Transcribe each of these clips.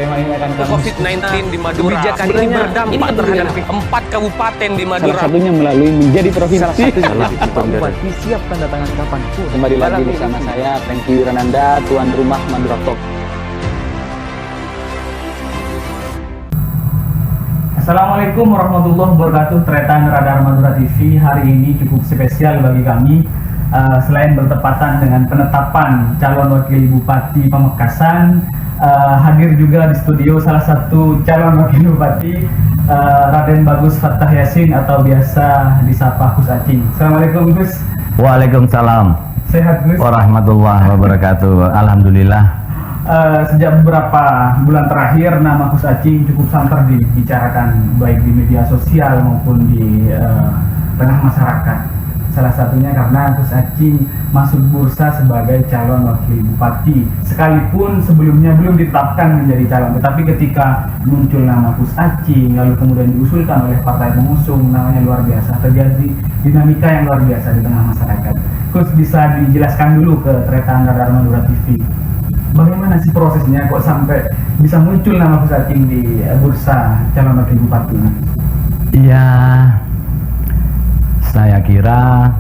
Tema ini akan kami COVID-19 di Madura. Kebijakan ini berdampak terhadap 4 kabupaten di Madura. salah satunya melalui menjadi provinsi. Pak Bupati siap tanda tangan kapanpun. Kembali lagi bersama saya Franky Wirananda, tuan rumah Madura Talk. Assalamualaikum warahmatullahi wabarakatuh. Tretan Radar Madura TV hari ini cukup spesial bagi kami. Selain bertepatan dengan penetapan calon wakil Bupati Pamekasan, hadir juga di studio salah satu calon wakil Bupati, Raden Bagus Fattah Yasin atau biasa disapa Gus Acing. Assalamualaikum Gus. Waalaikumsalam. Sehat Gus? Warahmatullahi wabarakatuh. Alhamdulillah. Sejak beberapa bulan terakhir nama Gus Acing cukup santer dibicarakan baik di media sosial maupun di tengah masyarakat. Salah satunya karena Gus Acing masuk bursa sebagai calon wakil bupati, sekalipun sebelumnya belum ditetapkan menjadi calon. Tetapi ketika muncul nama Gus Acing lalu kemudian diusulkan oleh partai pengusung, namanya luar biasa, terjadi dinamika yang luar biasa di tengah masyarakat. Gus, bisa dijelaskan dulu ke Tretan Radar Madura TV, bagaimana sih prosesnya kok sampai bisa muncul nama Gus Acing di bursa calon wakil bupati? Iya, saya kira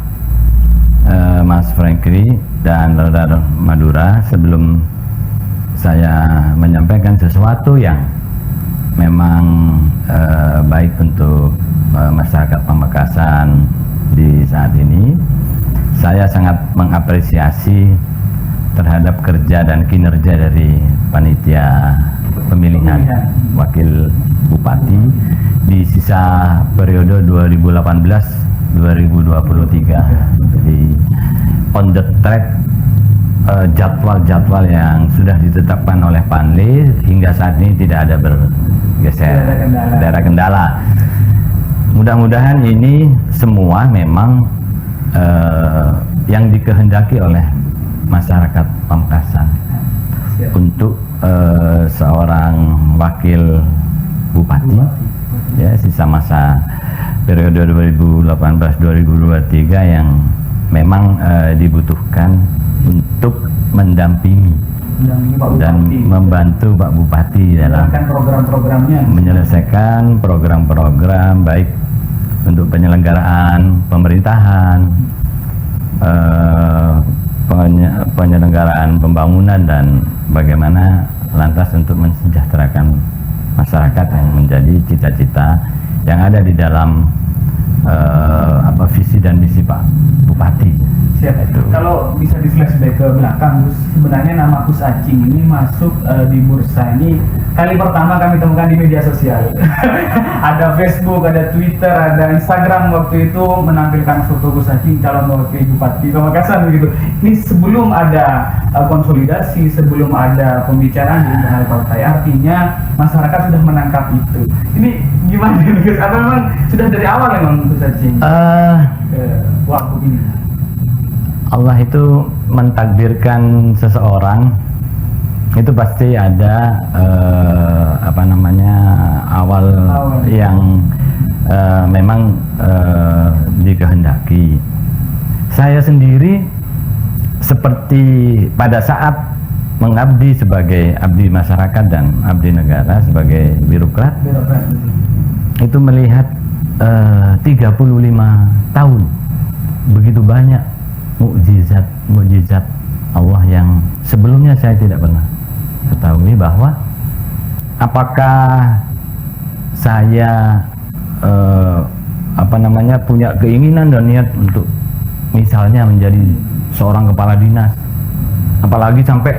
Mas Franky dan Radar Madura, sebelum saya menyampaikan sesuatu yang memang baik untuk masyarakat Pamekasan di saat ini, saya sangat mengapresiasi terhadap kerja dan kinerja dari panitia pemilihan wakil bupati di sisa periode 2018-2023. Jadi on the track, jadwal-jadwal yang sudah ditetapkan oleh Panli hingga saat ini tidak ada bergeser, tidak ada kendala. Mudah-mudahan ini semua memang yang dikehendaki oleh masyarakat Pamekasan untuk seorang wakil bupati, ya, sisa masa periode 2018-2023 yang memang dibutuhkan untuk mendampingi dan membantu Pak Bupati dalam menyelesaikan program-program baik untuk penyelenggaraan pemerintahan, penyelenggaraan pembangunan, dan bagaimana lantas untuk mensejahterakan masyarakat yang menjadi cita-cita yang ada di dalam visi dan misi Pak Bupati. Siap. Itu. Kalau bisa di flashback ke belakang, Gus, sebenarnya nama Gus Acing ini masuk di bursa ini kali pertama kami temukan di media sosial. Ada Facebook, ada Twitter, ada Instagram waktu itu menampilkan foto Gus Acing calon wakil Bupati Pamekasan begitu. Ini sebelum ada konsolidasi, sebelum ada pembicaraan di internal partai, artinya masyarakat sudah menangkap itu. Ini gimana Gus? Apa memang sudah dari awal memang Gus Acing waktu ini? Allah itu mentakdirkan seseorang itu pasti ada awal yang memang dikehendaki. Saya sendiri seperti pada saat mengabdi sebagai abdi masyarakat dan abdi negara sebagai birokrat, itu melihat 35 tahun begitu banyak mukjizat Allah yang sebelumnya saya tidak pernah ketahui, bahwa apakah saya punya keinginan dan niat untuk misalnya menjadi seorang kepala dinas, apalagi sampai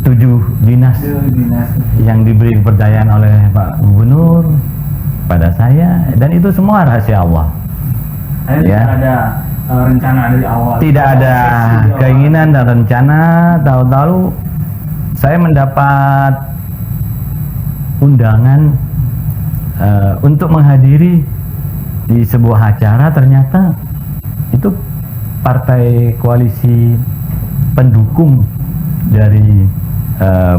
7 dinas yang diberi kepercayaan oleh Pak Gubernur pada saya, dan itu semua rahasia Allah. Ya. Ada rencana dari awal. Tidak ada keinginan dan rencana. Tahu-tahu saya mendapat undangan untuk menghadiri di sebuah acara. Ternyata itu partai koalisi pendukung dari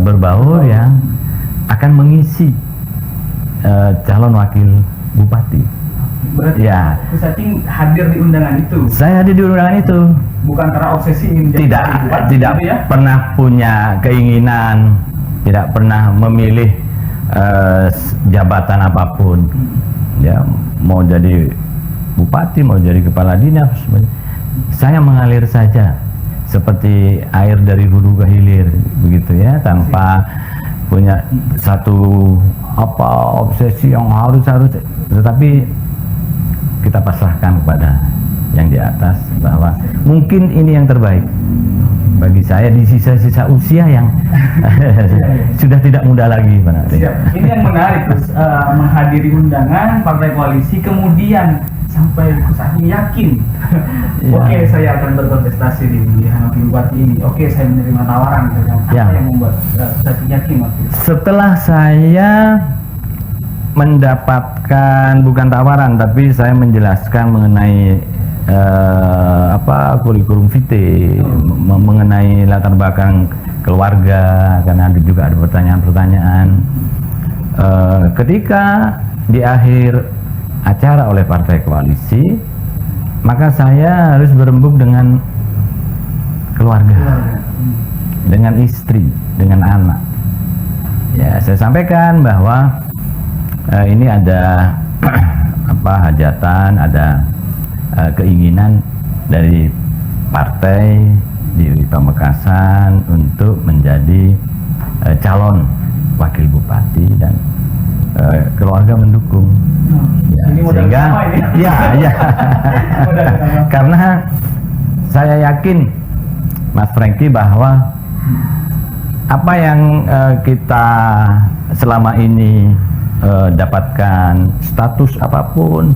berbaur yang akan mengisi calon wakil bupati. Berarti ya, Gus Acing hadir di undangan itu? Saya hadir di undangan itu. Bukan karena obsesi ingin menjadi tidak bupati, tidak gitu ya? pernah punya keinginan, tidak pernah memilih jabatan apapun, ya mau jadi bupati, mau jadi kepala dinas, saya mengalir saja seperti air dari hulu ke hilir, begitu ya, tanpa punya satu obsesi yang harus, tetapi kita pasrahkan kepada yang di atas bahwa mungkin ini yang terbaik bagi saya di sisa-sisa usia yang sudah tidak muda lagi. Siap. Ini yang menarik, Gus, menghadiri undangan partai koalisi kemudian sampai Gus Acing yakin, oke, saya akan berkontestasi di pemilihan wakil bupati ini, oke, saya menerima tawaran. Apa yang membuat Gus Acing yakin waktu itu? Setelah saya mendapatkan, bukan tawaran, tapi saya menjelaskan mengenai kurikulum vitae, mengenai latar belakang keluarga, karena ada pertanyaan-pertanyaan. Ketika di akhir acara oleh partai koalisi, maka saya harus berembuk dengan keluarga, dengan istri, dengan anak. Ya, saya sampaikan bahwa ini ada hajatan, ada keinginan dari partai di Pamekasan untuk menjadi calon wakil bupati, dan keluarga mendukung. Ini Sehingga karena saya yakin, Mas Franky, bahwa apa yang kita selama ini dapatkan, status apapun,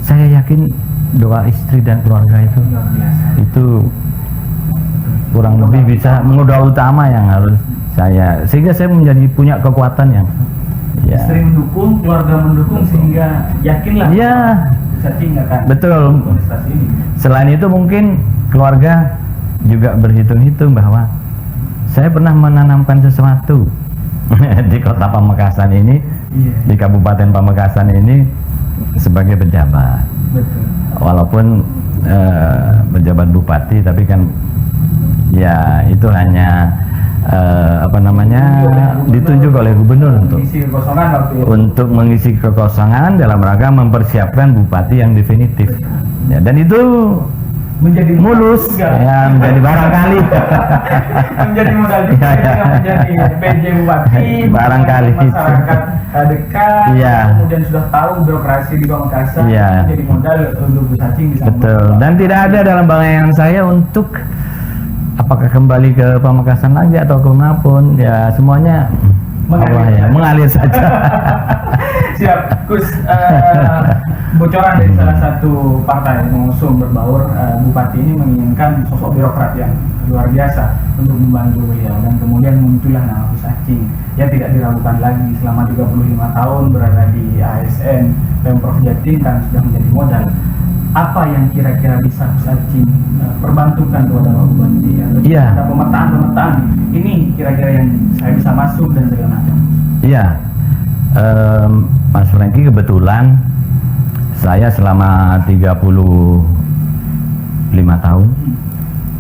saya yakin doa istri dan keluarga itu kurang lebih bisa modal utama yang harus sehingga saya punya kekuatan yang istri mendukung, keluarga mendukung, sehingga yakinlah Gus Acing akan betul. kontestasi ini. Selain itu mungkin keluarga juga berhitung-hitung bahwa saya pernah menanamkan sesuatu di kota Pamekasan ini, di Kabupaten Pamekasan ini sebagai pejabat. Betul. Walaupun pejabat bupati, tapi kan ya itu hanya ditunjuk oleh gubernur untuk mengisi kekosongan dalam rangka mempersiapkan bupati yang definitif. Ya, dan itu menjadi mulus, menjadi barangkali menjadi modal juga, menjadi PJ bupati, barangkali masyarakat dekat, kemudian sudah tahu birokrasi di Pamekasan, menjadi modal untuk Gus Acing bisa. Betul. Dan tidak ada dalam bayangan saya untuk apakah kembali ke Pamekasan lagi atau kemanapun, ya semuanya mengalir saja. Siap, Gus. Bocoran dari salah satu partai mengusung berbaur, bupati ini menginginkan sosok birokrat yang luar biasa untuk membantu beliau, dan kemudian muncullah nama Gus Acing. Ya, tidak diragukan lagi, selama 35 tahun berada di ASN Pemprov Jatim kan sudah menjadi modal. Apa yang kira-kira bisa Gus Acing perbantukan kepada Pak Bupati? Ada pemetaan ini kira-kira yang saya bisa masuk dan segala macam. Iya, Mas Franky, kebetulan saya selama 35 tahun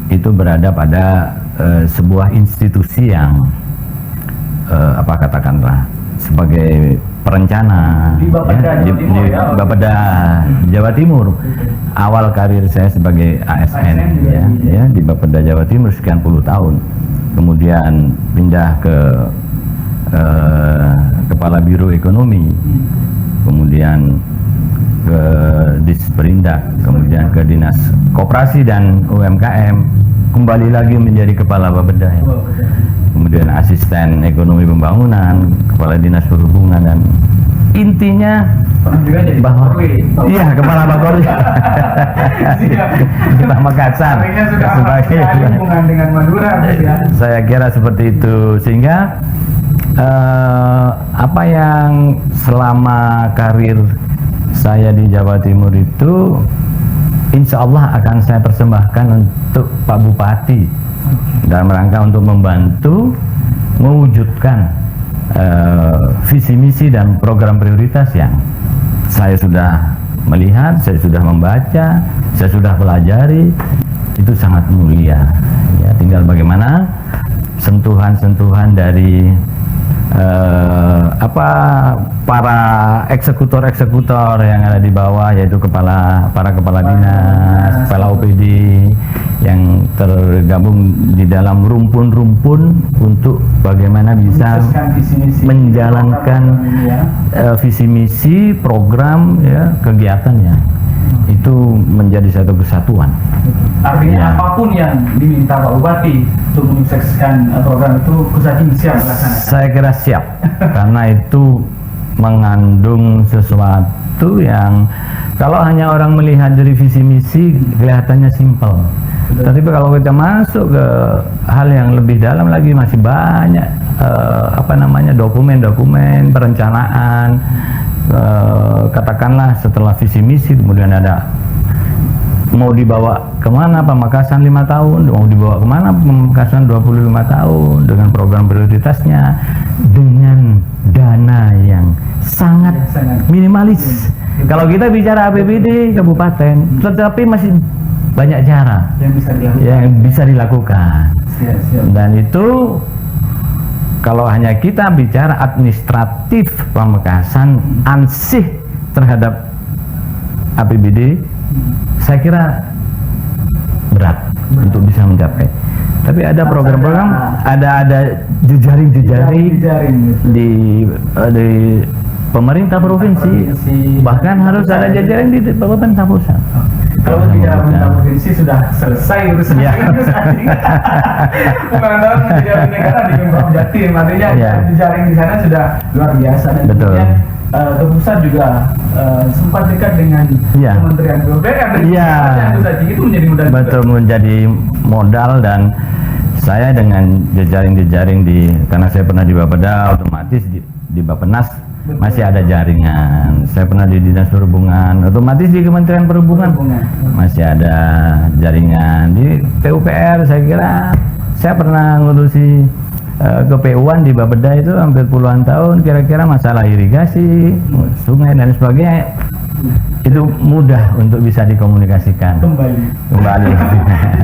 itu berada pada sebuah institusi yang katakanlah sebagai perencana di Bapeda Jawa Timur. Awal karir saya sebagai ASN di Bapeda Jawa Timur sekian puluh tahun. Kemudian pindah ke Kepala Biro Ekonomi, kemudian ke Disperindak, kemudian ke Dinas Koperasi dan UMKM, kembali lagi menjadi Kepala Bapeda, kemudian Asisten Ekonomi Pembangunan, Kepala Dinas Perhubungan, dan intinya bahwa Kepala Bakori di Pamekasan sebagai hubungan dengan Madura, saya kira seperti itu. Sehingga apa yang selama karir saya di Jawa Timur itu insya Allah akan saya persembahkan untuk Pak Bupati dalam rangka untuk membantu mewujudkan visi misi dan program prioritas yang saya sudah melihat, saya sudah membaca, saya sudah pelajari. Itu sangat mulia ya, tinggal bagaimana sentuhan-sentuhan dari para eksekutor yang ada di bawah, yaitu para kepala dinas, kepala OPD yang tergabung di dalam rumpun-rumpun untuk bagaimana bisa menjalankan visi misi program ya kegiatannya itu menjadi satu kesatuan. Artinya apapun yang diminta Pak Bupati untuk menyukseskan program itu Gus Acing siap melaksanakan. Saya kira siap karena itu mengandung sesuatu yang kalau hanya orang melihat dari visi misi kelihatannya simpel. Tapi kalau kita masuk ke hal yang lebih dalam lagi masih banyak dokumen-dokumen perencanaan. Katakanlah setelah visi misi kemudian ada mau dibawa kemana Pamekasan 5 tahun, mau dibawa kemana Pamekasan 25 tahun dengan program prioritasnya dengan dana yang sangat minimalis. Kalau kita bicara APBD kabupaten, tetapi masih banyak cara yang bisa dilakukan. Dan itu kalau hanya kita bicara administratif Pamekasan ansih terhadap APBD, saya kira berat untuk bisa mencapai. Tapi ada program-program, ada jejaring di pemerintah provinsi, bahkan harus ada jejaring di pemerintah pusat. Kalau bicara pemerintah provinsi sudah selesai urusan Pemerintahan menjadi negara di Pemprov Jatim, artinya jejaring di sana sudah luar biasa dan kemudian ke pusat juga sempat dekat dengan Kementerian PUPR dan itu menjadi modal. Betul, menjadi modal. Dan saya dengan jejaring karena saya pernah di Bapeda, otomatis di Bappenas masih ada jaringan. Saya pernah di Dinas Perhubungan, otomatis di Kementerian Perhubungan masih ada jaringan. Di PUPR saya kira saya pernah ngurusi KPU-an di Bapeda itu hampir puluhan tahun, kira-kira masalah irigasi, sungai dan sebagainya itu mudah untuk bisa dikomunikasikan kembali.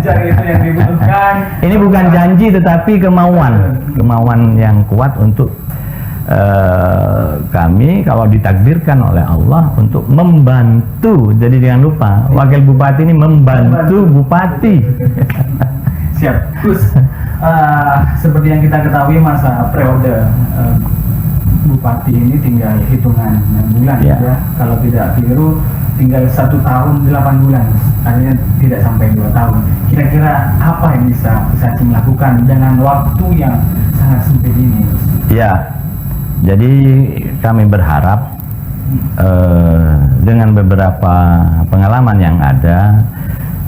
Jadi itu yang dibutuhkan. Ini bukan janji tetapi kemauan yang kuat untuk kami kalau ditakdirkan oleh Allah untuk membantu. Jadi jangan lupa wakil bupati ini membantu bupati. Siap, Gus. Seperti yang kita ketahui masa periode bupati ini tinggal hitungan bulan ya. Kalau tidak keliru tinggal 1 tahun 8 bulan, artinya tidak sampai 2 tahun. Kira-kira apa yang bisa Acing lakukan dengan waktu yang sangat sempit ini? Ya, jadi kami berharap dengan beberapa pengalaman yang ada,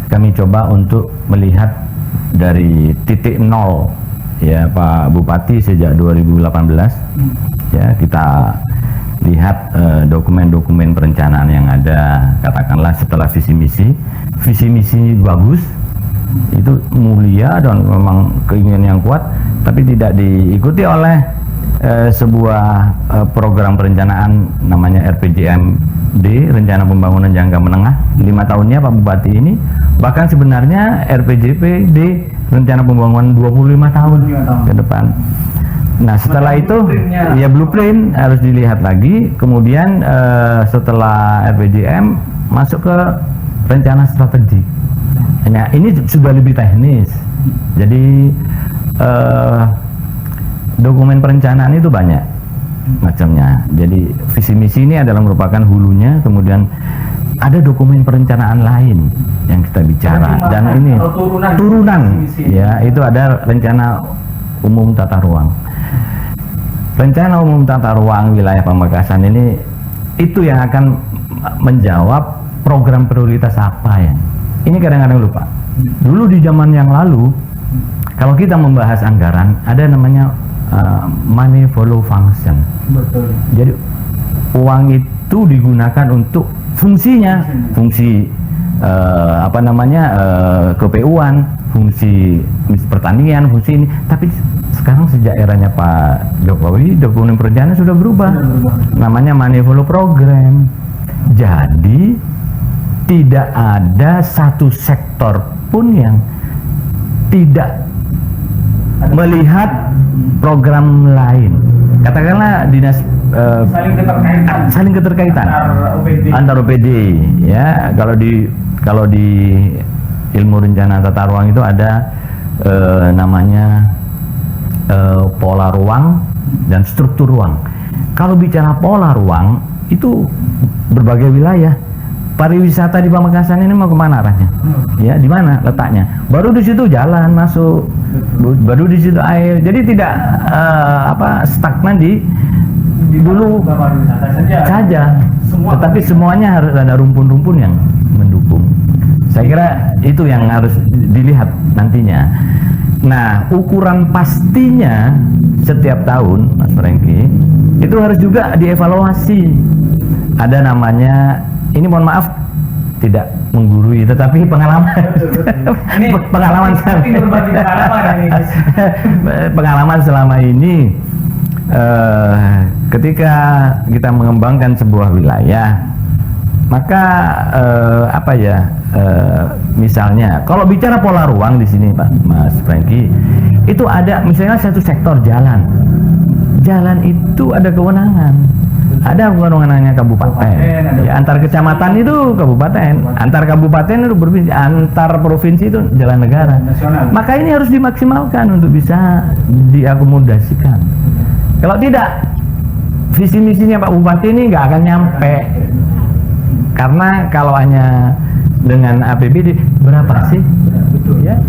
kami coba untuk melihat dari titik nol ya Pak Bupati sejak 2018 ya, kita lihat dokumen-dokumen perencanaan yang ada, katakanlah setelah visi misi bagus, itu mulia dan memang keinginan yang kuat, tapi tidak diikuti oleh sebuah program perencanaan namanya RPJMD, Rencana Pembangunan Jangka Menengah 5 tahunnya Pak Bupati ini. Bahkan sebenarnya RPJPD, Rencana Pembangunan 25 tahun ke depan. Nah setelah itu ya blueprint harus dilihat lagi. Kemudian setelah RPJM masuk ke rencana strategi. Nah ini sudah lebih teknis. Jadi dokumen perencanaan itu banyak macamnya. Jadi visi misi ini adalah merupakan hulunya, kemudian ada dokumen perencanaan lain yang kita bicara. Dan ini turunan ya, itu ada rencana umum tata ruang. Rencana umum tata ruang wilayah Pamekasan ini itu yang akan menjawab program prioritas apa ya. Ini kadang-kadang lupa. Dulu di zaman yang lalu kalau kita membahas anggaran ada namanya money follow function. Betul. Jadi uang itu digunakan untuk fungsinya, fungsi KPU-an, fungsi pertanian, fungsi ini. Tapi sekarang sejak eranya Pak Jokowi, dokumen perencanaan sudah berubah. Namanya money follow program. Jadi tidak ada satu sektor pun yang tidak melihat program lain. katakanlah dinas saling keterkaitan antar OPD ya. Kalau di ilmu rencana tata ruang itu ada namanya pola ruang dan struktur ruang. Kalau bicara pola ruang itu berbagai wilayah. Pariwisata di Pamekasan ini mau kemana arahnya? Ya, di mana letaknya? Baru di situ jalan masuk, baru di situ air. Jadi tidak stagnan di dulu saja. Tetapi semuanya harus ada rumpun-rumpun yang mendukung. Saya kira itu yang harus dilihat nantinya. Nah, ukuran pastinya setiap tahun, Mas Franky, itu harus juga dievaluasi. Ada namanya, ini mohon maaf tidak menggurui, tetapi pengalaman pengalaman selama ini ketika kita mengembangkan sebuah wilayah, maka misalnya kalau bicara pola ruang di sini Pak Mas Franky, itu ada misalnya satu sektor jalan itu ada kewenangan. Ada kewenangannya kabupaten, ya, antar kecamatan itu kabupaten, antar kabupaten itu provinsi, antar provinsi itu jalan negara. Maka ini harus dimaksimalkan untuk bisa diakomodasikan. Kalau tidak, visi misinya Pak Bupati ini nggak akan nyampe. Karena kalau hanya dengan APBD berapa sih? Ya,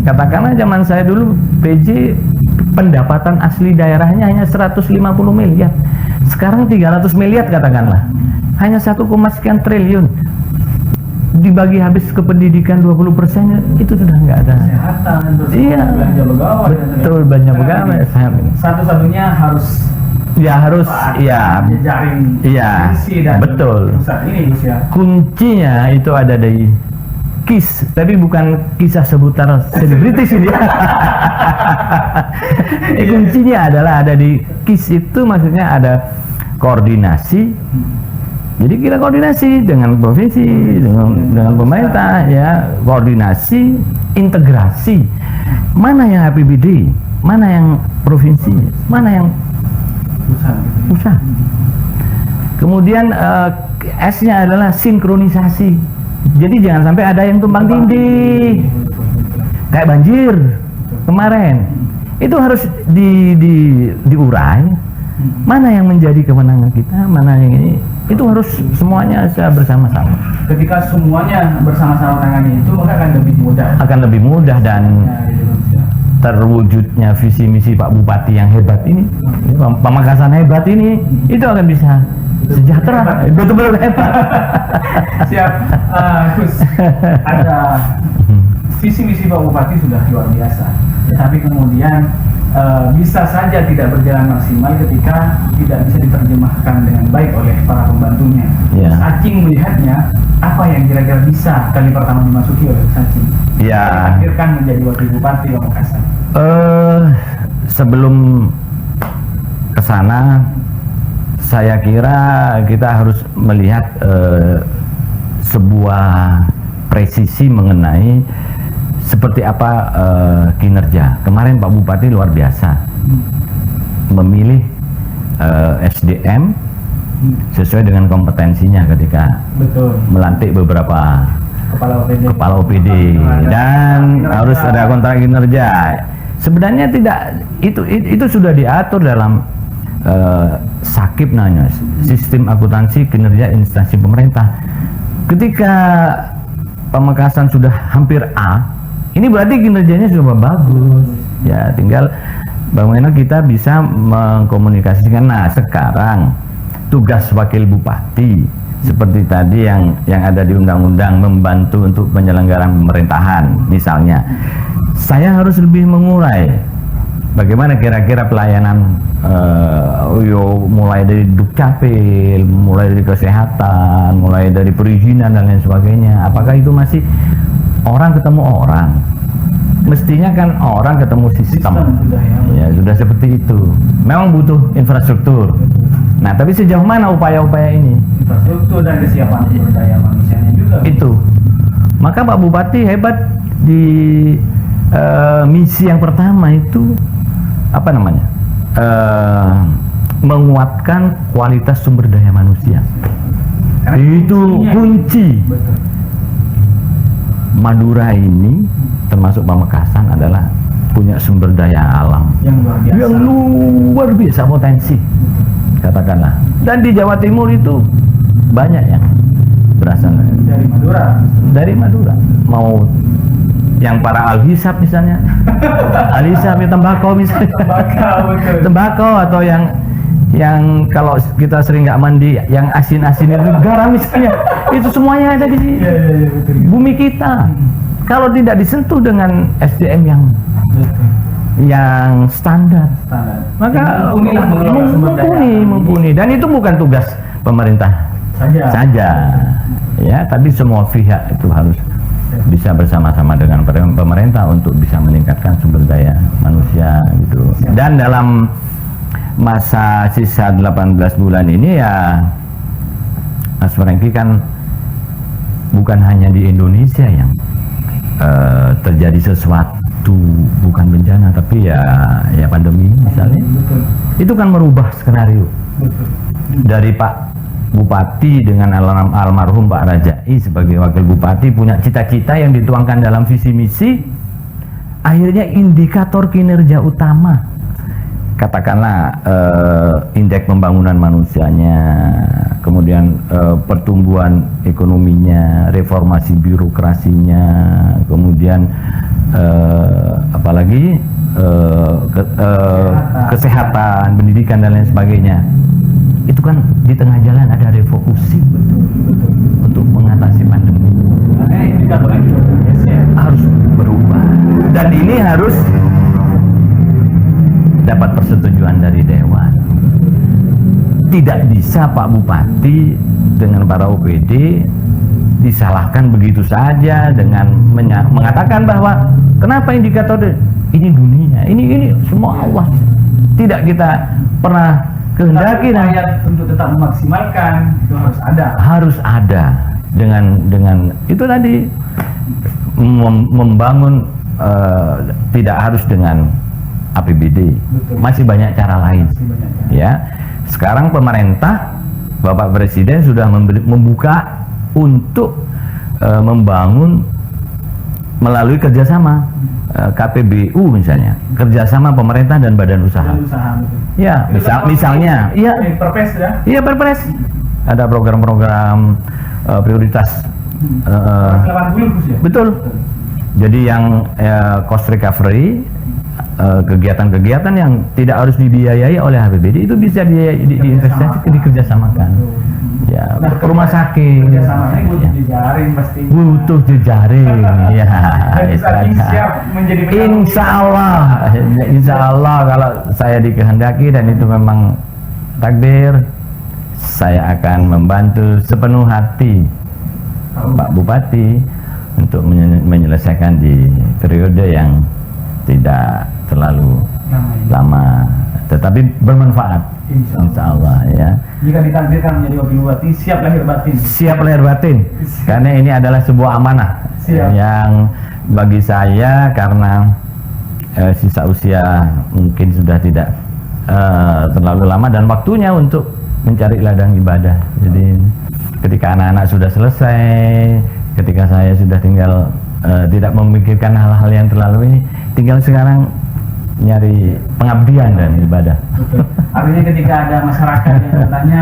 katakanlah zaman saya dulu PJ pendapatan asli daerahnya hanya 150 miliar. Sekarang 300 miliar katakanlah. Hanya 1, sekian triliun. Dibagi habis ke pendidikan 20%, itu sudah nggak ada. Kesehatan, iya, belanja pegawai. Betul, belanja pegawai. Satu-satunya harus jaring betul. Pusat ini, Gus, ya. Kuncinya itu ada dari KIS, tapi bukan kisah seputar selebritis ini. Kuncinya adalah ada di KIS, itu maksudnya ada koordinasi. Jadi kita koordinasi dengan provinsi, dengan pemerintah, ya, koordinasi, integrasi. Mana yang APBD, mana yang provinsi, mana yang pusat. Kemudian S-nya adalah sinkronisasi. Jadi jangan sampai ada yang tumpang tindih. Kayak banjir kemarin. Itu harus diurai. Mana yang menjadi kewenangan kita, mana yang ini, itu harus semuanya bersama-sama. Ketika semuanya bersama-sama tangani itu, maka akan lebih mudah. Akan lebih mudah dan terwujudnya visi misi Pak Bupati yang hebat ini, Pamekasan hebat ini, itu akan bisa sejahtera, betul-betul hebat. Siap, Gus. Ada visi misi Pak Bupati sudah luar biasa, tapi kemudian bisa saja tidak berjalan maksimal ketika tidak bisa diterjemahkan dengan baik oleh para pembantunya. Yeah. Acing melihatnya, apa yang kira-kira bisa kali pertama dimasuki oleh Acing? Ya. Akhirkan menjadi wakil bupati Pamekasan. Sebelum ke sana, saya kira kita harus melihat sebuah presisi mengenai seperti apa kinerja. Kemarin Pak Bupati luar biasa memilih SDM sesuai dengan kompetensinya ketika melantik beberapa kepala OPD dan harus ada kontrak kinerja. Sebenarnya tidak, itu sudah diatur dalam SAKIP namanya, Sistem Akuntansi Kinerja Instansi Pemerintah. Ketika Pamekasan sudah hampir A, ini berarti kinerjanya sudah bagus. Ya, tinggal bagaimana kita bisa mengkomunikasikan. Nah, sekarang tugas wakil bupati seperti tadi yang ada di undang-undang, membantu untuk penyelenggaraan pemerintahan misalnya. Saya harus lebih mengurai bagaimana kira-kira pelayanan mulai dari Dukcapil, mulai dari kesehatan, mulai dari perizinan dan lain sebagainya. Apakah itu masih orang ketemu orang? Mestinya kan orang ketemu sistem. Ya, sudah seperti itu. Memang butuh infrastruktur. Nah, tapi sejauh mana upaya-upaya ini? Infrastruktur dan kesiapan sumber daya manusianya juga. Itu. Maka Pak Bupati hebat di misi yang pertama itu apa namanya? menguatkan kualitas sumber daya manusia. Karena Itu kuncinya. kunci. Betul. Madura ini termasuk Pamekasan adalah punya sumber daya alam Yang luar biasa. yang luar biasa potensi, katakanlah. Dan di Jawa Timur itu banyak yang berasal Dari Madura. dari Madura. Mau yang para alhisab misalnya, alhisab ya, tembakau misalnya, Tembakau, betul. tembakau, atau yang kalau kita sering nggak mandi, yang asin-asin itu garam misalnya, itu semuanya ada di Iya, iya, iya, betul. bumi kita. Kalau tidak disentuh dengan SDM Betul. yang standar, Standar. maka Mumpuni lah mengelola sumber daya. mumpuni. Dan itu bukan tugas pemerintah saja, ya, tapi semua pihak itu harus bisa bersama-sama dengan pemerintah untuk bisa meningkatkan sumber daya manusia gitu. Dan dalam masa sisa 18 bulan ini ya, Mas Franky, kan bukan hanya di Indonesia yang terjadi sesuatu, bukan bencana, tapi ya pandemi misalnya. Betul. Itu kan merubah skenario Betul. dari Pak Bupati dengan almarhum Pak Rajai sebagai wakil bupati, punya cita-cita yang dituangkan dalam visi misi. Akhirnya indikator kinerja utama, katakanlah indeks pembangunan manusianya, kemudian pertumbuhan ekonominya, reformasi birokrasinya, kemudian apalagi kesehatan, pendidikan dan lain sebagainya. Itu kan di tengah jalan ada refocusing untuk mengatasi pandemi. Makanya indikatornya juga berbeda ya. Harus berubah, dan ini harus dapat persetujuan dari Dewan. Tidak bisa Pak Bupati dengan para OPD disalahkan begitu saja dengan mengatakan bahwa kenapa indikator ini dunia, ini semua Allah. Tidak kita pernah kehendaki, dan untuk tetap memaksimalkan itu harus ada. dengan itu tadi membangun, tidak harus dengan APBD. Betul. Masih banyak cara lain. Masih banyak cara. Ya, sekarang pemerintah, Bapak Presiden sudah membuka untuk membangun melalui kerjasama KPBU misalnya, kerjasama pemerintah dan badan usaha. Dan usaha, betul. Ya, misalnya, iya, Perpres ya. iya, Perpres. Ada program-program prioritas. 80 Gus ya. Betul. Jadi yang cost recovery, kegiatan-kegiatan yang tidak harus dibiayai oleh APBD itu bisa diinvestasi, dikerjasamakan. Ya, rumah sakit. Kerjasamanya butuh Ya. jejaring pasti. Butuh jejaring. Ya, Dan itu Gus ada. siap menjadi Insya Allah kalau saya dikehendaki dan itu memang takdir, saya akan membantu sepenuh hati Pak Bupati untuk menyelesaikan di periode yang tidak terlalu lama, tetapi bermanfaat. Insya Allah ya. Jika ditakdirkan menjadi wakil bupati, siap lahir batin. Siap lahir batin, karena ini adalah sebuah amanah. Siap. Yang bagi saya, karena sisa usia mungkin sudah tidak terlalu lama dan waktunya untuk mencari ladang ibadah. Jadi ketika anak-anak sudah selesai, ketika saya sudah tinggal tidak memikirkan hal-hal yang terlalu ini, tinggal sekarang nyari pengabdian dan ibadah. Betul. Artinya ketika ada masyarakat yang bertanya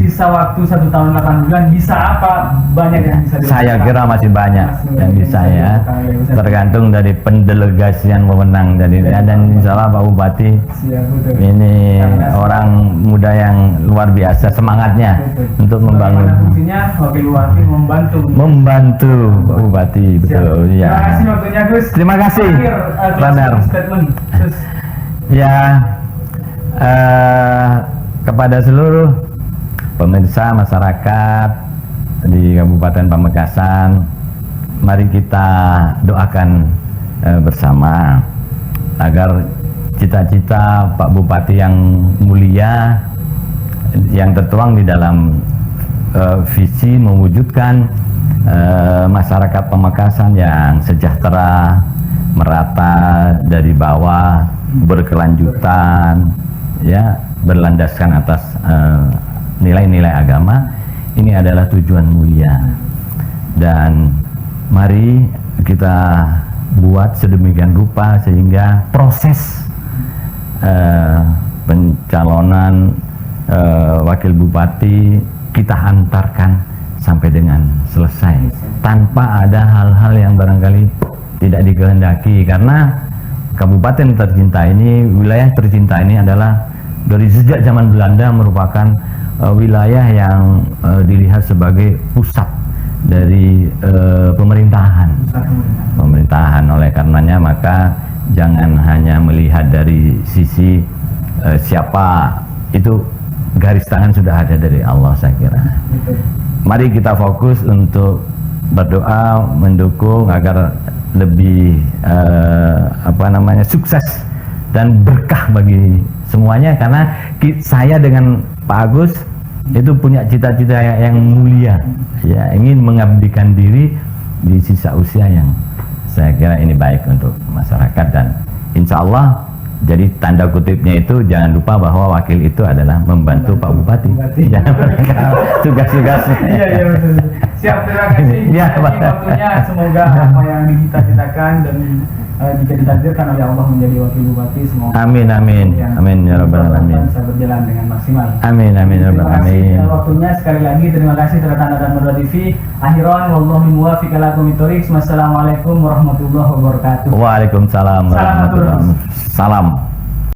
sisa waktu 1 tahun 8 bulan bisa apa, banyak yang bisa dilakukan. Saya kira masih banyak yang bisa ya, tergantung dari pendelegasian wewenang dari dan insya Allah Pak Bupati Siap, betul. ini Karena orang muda yang luar biasa semangatnya betul. untuk membangun, Bagaimana fungsinya wakil bupati membantu Pak Bupati, betul ya. Terima kasih waktunya Gus. Terima kasih, Terakhir, Ranar. statement. Gus. Ya, kepada seluruh pemirsa masyarakat di Kabupaten Pamekasan, mari kita doakan bersama agar cita-cita Pak Bupati yang mulia yang tertuang di dalam visi mewujudkan masyarakat Pamekasan yang sejahtera, merata dari bawah, berkelanjutan, ya, berlandaskan atas nilai-nilai agama, ini adalah tujuan mulia. Dan mari kita buat sedemikian rupa sehingga proses pencalonan wakil bupati kita antarkan sampai dengan selesai tanpa ada hal-hal yang barangkali tidak dikehendaki, karena kabupaten tercinta ini, wilayah tercinta ini adalah dari sejak zaman Belanda merupakan wilayah yang dilihat sebagai pusat dari pemerintahan. Oleh karenanya maka jangan hanya melihat dari sisi siapa, itu garis tangan sudah ada dari Allah, saya kira. Mari kita fokus untuk berdoa mendukung agar lebih sukses dan berkah bagi semuanya, karena saya dengan Pak Agus itu punya cita-cita yang mulia, ya, ingin mengabdikan diri di sisa usia yang saya kira ini baik untuk masyarakat. Dan insya Allah, jadi tanda kutipnya itu jangan lupa bahwa wakil itu adalah membantu Pak Bupati. Jangan tugas-tugasnya. Iya betul. Siap, terima kasih. Ya, waktunya, semoga apa yang dicita-citakan dan jika ditakdirkan oleh Allah menjadi wakil bupati, semoga amin ya rabbal alamin, bisa berjalan dengan maksimal. Amin ya rabbal alamin. Waktunya sekali lagi terima kasih telah tonton Madura TV. Akhiran wallahu muwaffiq ala aqwamit thoriq. Wassalamualaikum warahmatullahi wabarakatuh. Waalaikumsalam warahmatullahi wabarakatuh. Salam.